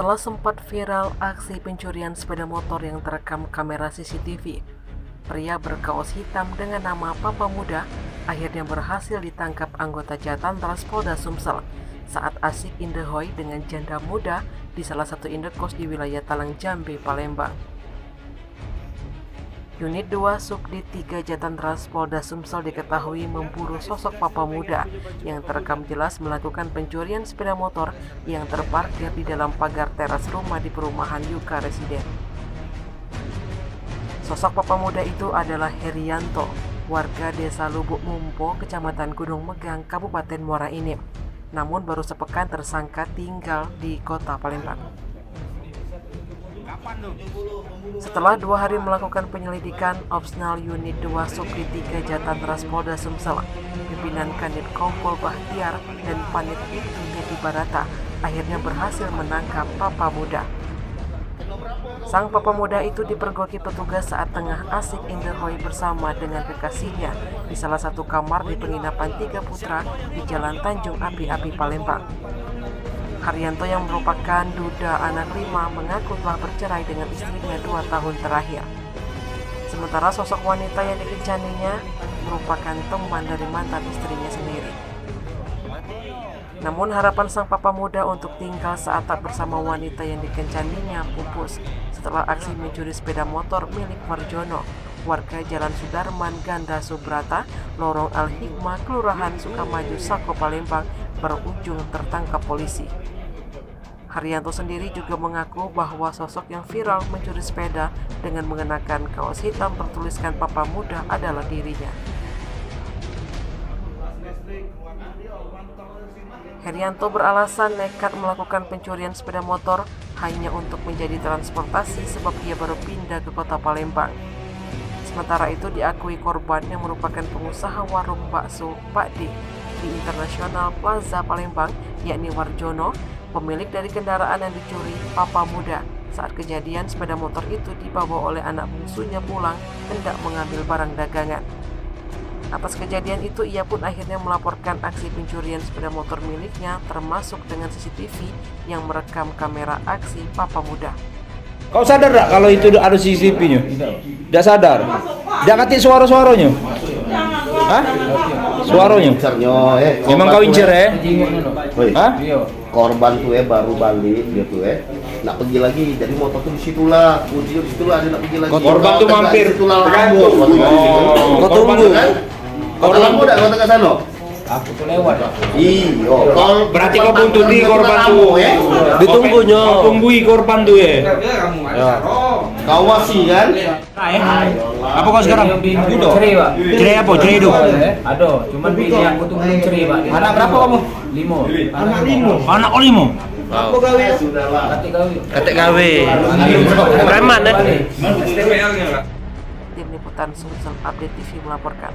Setelah sempat viral aksi pencurian sepeda motor yang terekam kamera CCTV, pria berkaos hitam dengan nama Papa Muda akhirnya berhasil ditangkap anggota Jatantras Polda Sumsel saat asik indehoi dengan janda muda di salah satu indekos di wilayah Talang Jambe, Palembang. Unit 2 Subdit 3 Jatantras Polda Sumsel diketahui memburu sosok Papa Muda yang terekam jelas melakukan pencurian sepeda motor yang terparkir di dalam pagar teras rumah di perumahan Yuka Residen. Sosok Papa Muda itu adalah Herianto, warga desa Lubuk Mumpo, Kecamatan Gunung Megang, Kabupaten Muara Enim. Namun baru sepekan tersangka tinggal di kota Palembang. Setelah 2 hari melakukan penyelidikan, Opsnal Unit 2 Subdit 3 Jatantras Polda Sumsel, pimpinan Kanit Kompol Bahtiar dan Panit Ibtu Nedi Barata akhirnya berhasil menangkap Papa Muda. Sang Papa Muda itu dipergoki petugas saat tengah asik indehoi bersama dengan kekasihnya di salah satu kamar di penginapan Tiga Putra di Jalan Tanjung Api-Api, Palembang. Haryanto yang merupakan duda anak 5 mengaku telah bercerai dengan istrinya 2 tahun terakhir. Sementara sosok wanita yang dikencaninya merupakan teman dari mantan istrinya sendiri. Namun harapan sang Papa Muda untuk tinggal saat tak bersama wanita yang dikencaninya pupus setelah aksi mencuri sepeda motor milik Marjono, warga Jalan Sudarman Ganda Subrata, Lorong Al-Hikmah, Kelurahan Sukamaju, Sako, Palembang berujung tertangkap polisi. Haryanto sendiri juga mengaku bahwa sosok yang viral mencuri sepeda dengan mengenakan kaos hitam bertuliskan Papa Muda adalah dirinya. Herianto beralasan nekat melakukan pencurian sepeda motor hanya untuk menjadi transportasi sebab ia baru pindah ke kota Palembang. Sementara itu diakui korban yang merupakan pengusaha warung bakso Pak D di International Plaza Palembang, yakni Warjono, pemilik dari kendaraan yang dicuri Papa Muda. Saat kejadian, sepeda motor itu dibawa oleh anak bungsunya pulang hendak mengambil barang dagangan. Atas kejadian itu, ia pun akhirnya melaporkan aksi pencurian sepeda motor miliknya, termasuk dengan CCTV yang merekam kamera aksi Papa Muda. Kau sadar tak kalau itu ada CCTV-nya? Tidak sadar? Dia katik suara-suaranya? Hah? Suaranya? Memang kau incer ya? Hah? Korban tuh baru balik dia tuh nak pergi lagi, jadi motor tuh disitulah, kunci disitulah, dia nak pergi lagi. Korban tuh mampir. Kau tunggu kan? Kau lampu dah kau tengah sana. Aku tuh lewat. Iyo, Berarti kau buntuti korban tuh. Ditunggunya. Kau tunggui korban tuh ya. Kau masih kan? Apa kau sekarang? Duduk. Cerai, Pak. Cerai apa? Cerai hidup. Aduh, cuman bini aku tuh belum cerai, Pak. Anak berapa kamu? 5. Anak 5. Anak kau 5. Apa gawe? Katek gawe. Preman ya? Tim Liputan Sumsel Update TV melaporkan.